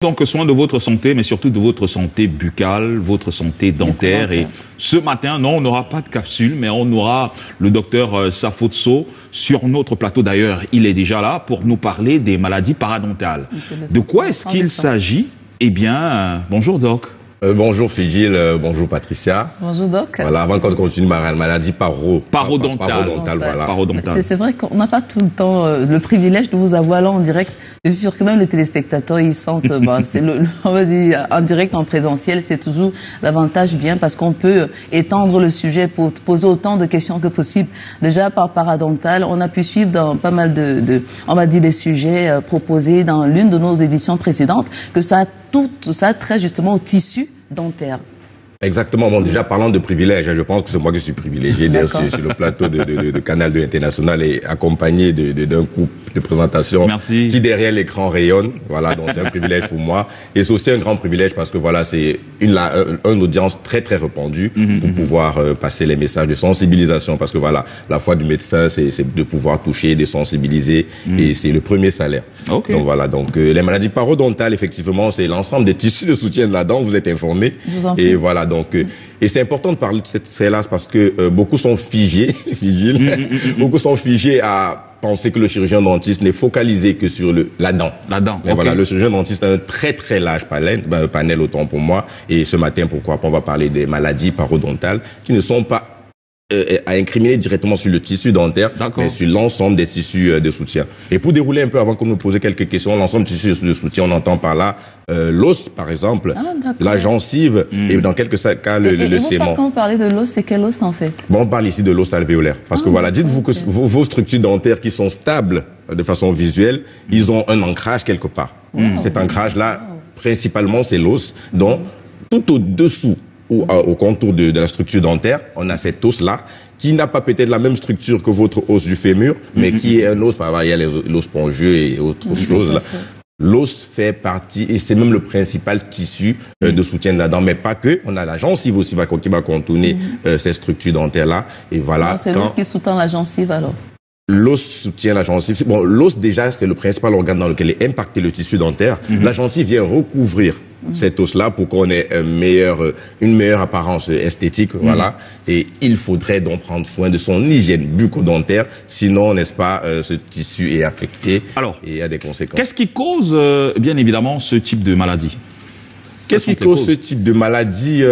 Donc, soin de votre santé, mais surtout de votre santé buccale, votre santé dentaire. Et ce matin, non, on n'aura pas de capsule, mais on aura le docteur Safotso sur notre plateau. D'ailleurs, il est déjà là pour nous parler des maladies parodontales. De quoi est-ce qu'il s'agit? Eh bien, bonjour Doc. Bonjour Fidjil, bonjour Patricia. Bonjour Doc. Voilà, avant qu'on continue, ma maladie parodontale. Voilà. C'est vrai qu'on n'a pas tout le temps le privilège de vous avoir là en direct. Je suis sûr que même les téléspectateurs, ils sentent, c'est on va dire, en direct, en présentiel, c'est toujours davantage bien parce qu'on peut étendre le sujet pour poser autant de questions que possible. Déjà, par parodontal, on a pu suivre dans pas mal on va dire, des sujets proposés dans l'une de nos éditions précédentes, que ça a trait justement au tissu dentaire. Exactement. Bon, déjà, parlant de privilèges, je pense que c'est moi qui suis privilégié d'être sur le plateau de Canal 2 International et accompagné d'un couple de présentation qui, derrière l'écran, rayonne. Voilà, donc c'est un privilège pour moi. Et c'est aussi un grand privilège parce que voilà, c'est une audience très, très répandue pour pouvoir passer les messages de sensibilisation. Parce que voilà, la foi du médecin, c'est de pouvoir toucher, de sensibiliser et c'est le premier salaire. Okay. Donc voilà, donc les maladies parodontales, effectivement, c'est l'ensemble des tissus de soutien de la dent, vous êtes informés. Et voilà. Donc, et c'est important de parler de cette sphère-là parce que beaucoup sont figés, beaucoup sont figés à penser que le chirurgien dentiste n'est focalisé que sur la dent. La dent. Mais voilà, le chirurgien dentiste a un très très large panel autant pour moi. Et ce matin, pourquoi pas, on va parler des maladies parodontales qui ne sont pas à incriminer directement sur le tissu dentaire, mais sur l'ensemble des tissus de soutien. Et pour dérouler un peu, avant que nous poser quelques questions, l'ensemble des tissus de soutien, on entend par là l'os, par exemple, la gencive, et dans quelques cas, le sément. Quand vous parlez de l'os, c'est quel os en fait? Bon, on parle ici de l'os alvéolaire. Parce que voilà, dites-vous que vos structures dentaires qui sont stables de façon visuelle, ils ont un ancrage quelque part. Cet ancrage-là, principalement, c'est l'os. Donc, tout au-dessous, ou au contour de la structure dentaire, on a cet os-là, qui n'a pas peut-être la même structure que votre os du fémur, mais qui est un os, il y a l'os spongieux et autres choses là. L'os fait partie, et c'est même le principal tissu de soutien de la dent, mais pas que. On a la gencive aussi qui va contourner ces structures dentaires-là. Et voilà. C'est l'os qui soutient la gencive alors? L'os soutient la gencive. Bon, l'os déjà, c'est le principal organe dans lequel est impacté le tissu dentaire. La gencive vient recouvrir cet os-là pour qu'on ait une meilleure apparence esthétique, voilà. Et il faudrait donc prendre soin de son hygiène bucco-dentaire, sinon, n'est-ce pas, ce tissu est affecté. Alors, et il y a des conséquences. Qu'est-ce qui cause, bien évidemment, ce type de maladie? Qu'est-ce qui cause ce type de maladie?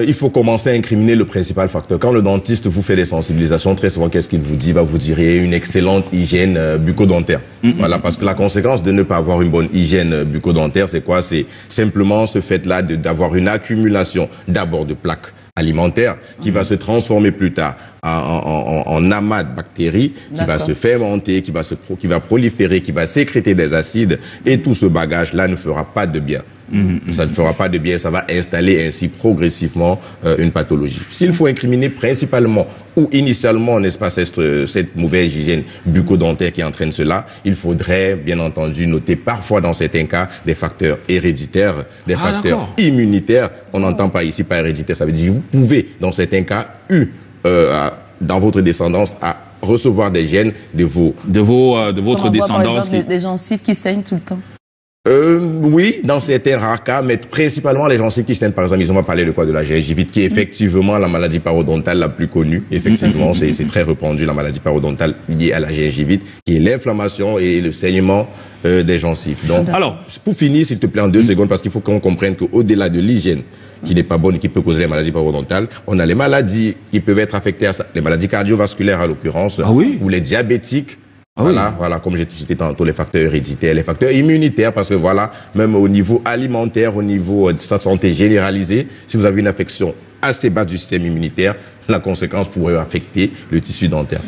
Il faut commencer à incriminer le principal facteur. Quand le dentiste vous fait des sensibilisations, très souvent, qu'est-ce qu'il vous dit? Il va vous dire une excellente hygiène bucco-dentaire. Voilà, parce que la conséquence de ne pas avoir une bonne hygiène bucco-dentaire, c'est quoi? C'est simplement ce fait-là d'avoir une accumulation d'abord de plaques alimentaire qui va se transformer plus tard en amas de bactéries, qui va se fermenter, qui va proliférer, qui va sécréter des acides, et tout ce bagage-là ne fera pas de bien. Ça ne fera pas de bien, ça va installer ainsi progressivement une pathologie. S'il faut incriminer principalement ou initialement, n'est-ce pas, cette mauvaise hygiène bucco-dentaire qui entraîne cela, il faudrait bien entendu noter parfois dans certains cas des facteurs héréditaires, des facteurs immunitaires. On n'entend pas ici par héréditaire, ça veut dire que vous pouvez dans certains cas dans votre descendance à recevoir des gènes de votre descendance. Par exemple, des gencives qui saignent tout le temps. Oui, dans certains rares cas, mais principalement les gencives qui saignent, par exemple, ils ont parlé de quoi? De la gingivite, qui est effectivement la maladie parodontale la plus connue. Effectivement, c'est très répandu, la maladie parodontale liée à la gingivite, qui est l'inflammation et le saignement des gencives. Donc, alors, pour finir, s'il te plaît, en 2 secondes, parce qu'il faut qu'on comprenne qu'au-delà de l'hygiène, qui n'est pas bonne et qui peut causer les maladies parodontales, on a les maladies qui peuvent être affectées à ça, les maladies cardiovasculaires à l'occurrence, ou les diabétiques. Voilà, comme j'ai cité tantôt, les facteurs héréditaires, les facteurs immunitaires, parce que voilà, même au niveau alimentaire, au niveau de sa santé généralisée, si vous avez une affection assez basse du système immunitaire, la conséquence pourrait affecter le tissu dentaire.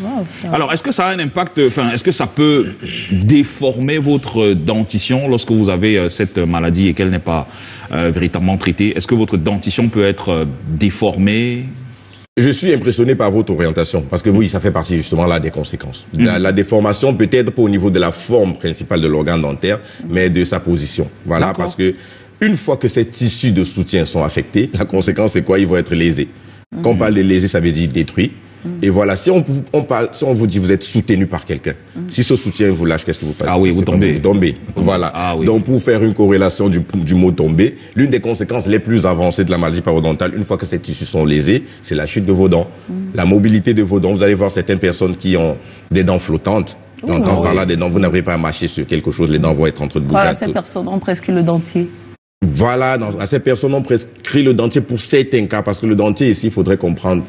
Alors, est-ce que ça a un impact, est-ce que ça peut déformer votre dentition lorsque vous avez cette maladie et qu'elle n'est pas véritablement traitée? Est-ce que votre dentition peut être déformée? Je suis impressionné par votre orientation, parce que oui, ça fait partie justement là des conséquences. La déformation peut être pas au niveau de la forme principale de l'organe dentaire, mais de sa position. Voilà, parce que une fois que ces tissus de soutien sont affectés, la conséquence c'est quoi? Ils vont être lésés. Quand on parle de lésés, ça veut dire détruit. Et voilà, si on vous dit vous êtes soutenu par quelqu'un, si ce soutien vous lâche, qu'est-ce qui vous passe? Ah oui, vous tombez. Vous tombez. Voilà. Ah oui. Donc, pour faire une corrélation du mot tomber, l'une des conséquences les plus avancées de la maladie parodontale, une fois que ces tissus sont lésés, c'est la chute de vos dents. La mobilité de vos dents. Vous allez voir certaines personnes qui ont des dents flottantes. J'entends par là des dents, vous n'arrivez pas à mâcher sur quelque chose, les dents vont être en train de bouger. Voilà, ces personnes ont prescrit le dentier. Voilà, à ces personnes on prescrit le dentier pour certains cas, parce que le dentier ici, il faudrait comprendre,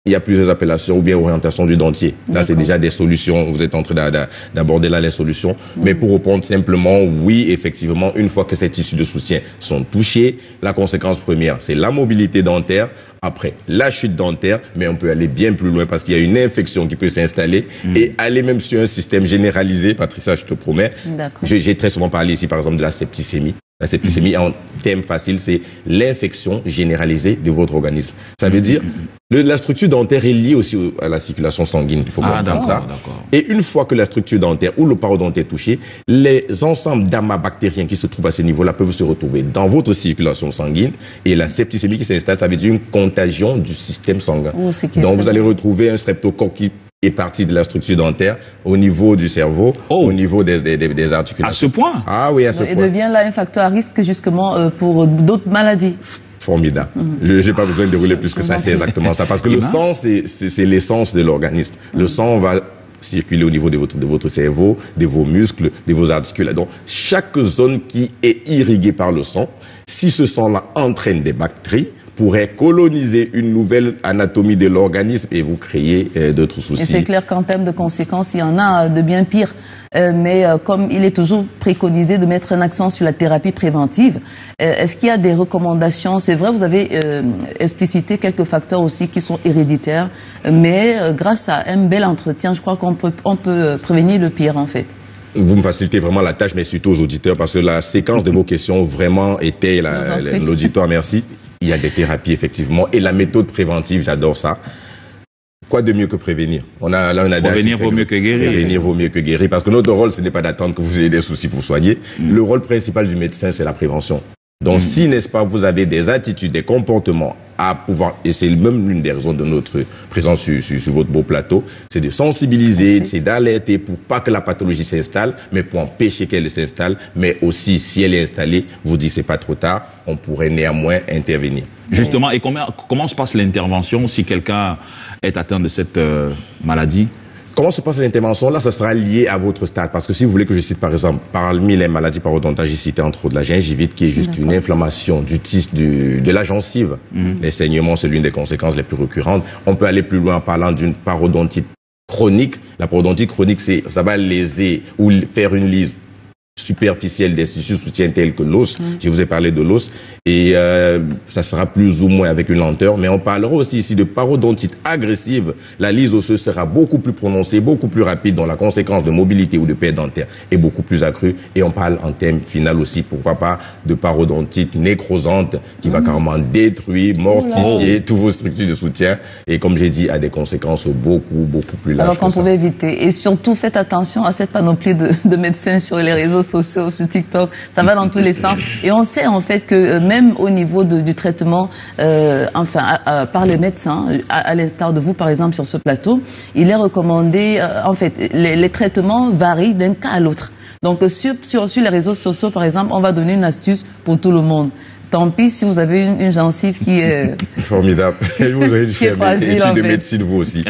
il y a plusieurs appellations ou bien orientation du dentier. Là, c'est déjà des solutions, vous êtes en train d'aborder là les solutions. Mais pour répondre simplement, oui, effectivement, une fois que ces tissus de soutien sont touchés, la conséquence première, c'est la mobilité dentaire. Après, la chute dentaire, mais on peut aller bien plus loin parce qu'il y a une infection qui peut s'installer et aller même sur un système généralisé. Patricia, je te promets. J'ai très souvent parlé ici, par exemple, de la septicémie. La septicémie, en termes faciles, c'est l'infection généralisée de votre organisme. Ça veut dire, la structure dentaire est liée aussi à la circulation sanguine. Il faut comprendre ça. Et une fois que la structure dentaire ou le parodonte est touché, les ensembles d'amas bactériens qui se trouvent à ce niveau-là peuvent se retrouver dans votre circulation sanguine. Et la septicémie qui s'installe, ça veut dire une contagion du système sanguin. Donc, vous allez retrouver un streptocoque qui est partie de la structure dentaire au niveau du cerveau, au niveau des articulations. À ce point? Ah oui, à ce point. Et devient là un facteur à risque justement pour d'autres maladies. Formidable. Je n'ai pas besoin de dérouler plus que ça, c'est exactement ça. Parce que le sang, c'est l'essence de l'organisme. Le sang va circuler au niveau de votre cerveau, de vos muscles, de vos articulations. Donc, chaque zone qui est irriguée par le sang, si ce sang-là entraîne des bactéries, pourrait coloniser une nouvelle anatomie de l'organisme et vous créer d'autres soucis. Et c'est clair qu'en termes de conséquences, il y en a de bien pires. Mais comme il est toujours préconisé de mettre un accent sur la thérapie préventive, est-ce qu'il y a des recommandations? C'est vrai, vous avez explicité quelques facteurs aussi qui sont héréditaires, mais grâce à un bel entretien, je crois qu'on peut prévenir le pire en fait. Vous me facilitez vraiment la tâche, mais surtout aux auditeurs, parce que la séquence de vos questions vraiment était l'auditoire, merci. Il y a des thérapies, effectivement. Et la méthode préventive, j'adore ça. Quoi de mieux que prévenir? Prévenir vaut mieux que guérir. Prévenir vaut mieux que guérir. Parce que notre rôle, ce n'est pas d'attendre que vous ayez des soucis pour soigner. Le rôle principal du médecin, c'est la prévention. Donc, si, n'est-ce pas, vous avez des attitudes, des comportements à pouvoir, et c'est même l'une des raisons de notre présence sur votre beau plateau, c'est de sensibiliser, c'est d'alerter pour pas que la pathologie s'installe, mais pour empêcher qu'elle s'installe, mais aussi, si elle est installée, vous dites c'est pas trop tard, on pourrait néanmoins intervenir. Justement, et comment se passe l'intervention si quelqu'un est atteint de cette maladie? Comment se passe l'intervention? Là, ça sera lié à votre stade. Parce que si vous voulez que je cite, par exemple, parmi les maladies parodontales, j'ai cité entre autres la gingivite, qui est juste une inflammation du tissu de la gencive. Les saignements, c'est l'une des conséquences les plus récurrentes. On peut aller plus loin en parlant d'une parodontite chronique. La parodontite chronique, ça va léser ou faire une lise superficielle des tissus soutien tels que l'os. Je vous ai parlé de l'os et ça sera plus ou moins avec une lenteur, mais on parlera aussi ici de parodontite agressive. La lise osseuse sera beaucoup plus prononcée, beaucoup plus rapide, dont la conséquence de mobilité ou de perte dentaire est beaucoup plus accrue. Et on parle en termes final aussi, pourquoi pas, de parodontite nécrosante qui va carrément détruire, mortifier toutes vos structures de soutien et comme j'ai dit, a des conséquences beaucoup plus larges. Alors qu'on pouvait éviter. Et surtout, faites attention à cette panoplie de médecins sur les réseaux sociaux, sur TikTok, ça va dans tous les sens. Et on sait en fait que même au niveau du traitement, par les médecins, à l'instar de vous par exemple sur ce plateau, il est recommandé, en fait, les traitements varient d'un cas à l'autre. Donc sur les réseaux sociaux par exemple, on va donner une astuce pour tout le monde. Tant pis si vous avez une gencive qui est... Formidable. Je vous aurais dû faire une étude de médecine, vous aussi.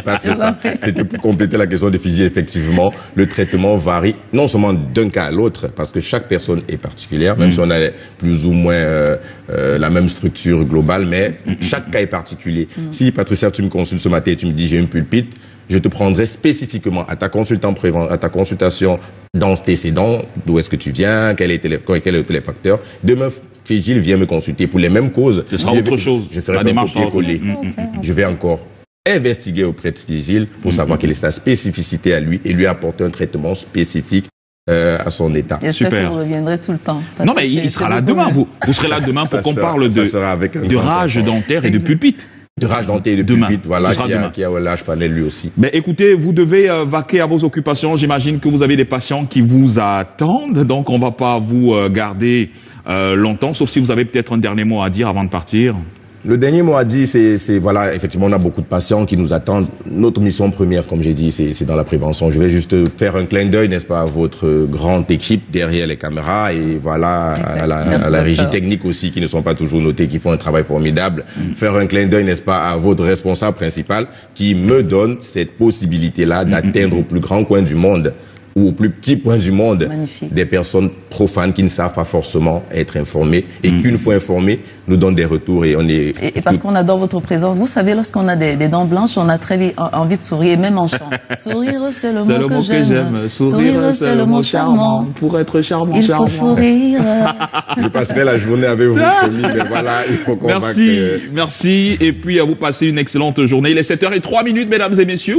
C'était pour compléter la question de Fidji. Effectivement, le traitement varie non seulement d'un cas à l'autre, parce que chaque personne est particulière, même si on a plus ou moins la même structure globale, mais chaque cas est particulier. Si, Patricia, tu me consultes ce matin et tu me dis j'ai une pulpite, je te prendrai spécifiquement à ta consultation d'antécédents, d'où est-ce que tu viens, quel est le facteur. Demain, Fégil vient me consulter pour les mêmes causes. Ce sera autre chose. Je ferai un copier-coller. Je vais encore investiguer auprès de Fégil pour savoir quelle est sa spécificité à lui et lui apporter un traitement spécifique à son état. J'espère que vous reviendrez tout le temps. Non, mais il sera là demain. Vous serez là demain pour qu'on parle de rage dentaire et de pulpite. De rage dentaire et de pulpite, voilà, qui a un large panel lui aussi. Mais écoutez, vous devez vaquer à vos occupations. J'imagine que vous avez des patients qui vous attendent, donc on va pas vous garder longtemps, sauf si vous avez peut-être un dernier mot à dire avant de partir. Le dernier mot à dire, c'est voilà, effectivement, on a beaucoup de patients qui nous attendent. Notre mission première, comme j'ai dit, c'est dans la prévention. Je vais juste faire un clin d'œil, n'est-ce pas, à votre grande équipe derrière les caméras et voilà, à la régie technique aussi, qui ne sont pas toujours notés, qui font un travail formidable. Faire un clin d'œil, n'est-ce pas, à votre responsable principal qui me donne cette possibilité-là d'atteindre au plus grand coin du monde ou au plus petit point du monde des personnes profanes qui ne savent pas forcément être informées et qu'une fois informées, nous donnent des retours et on est... Et parce qu'on adore votre présence. Vous savez, lorsqu'on a des dents blanches, on a très vite envie de sourire, même en chant. Sourire, c'est le mot que j'aime. Sourire, c'est le mot charmant. Pour être charmant, il faut sourire. Je passerai la journée avec vous, mais voilà, il faut qu'on Merci. Et puis à vous passer une excellente journée. Il est 7h03, mesdames et messieurs.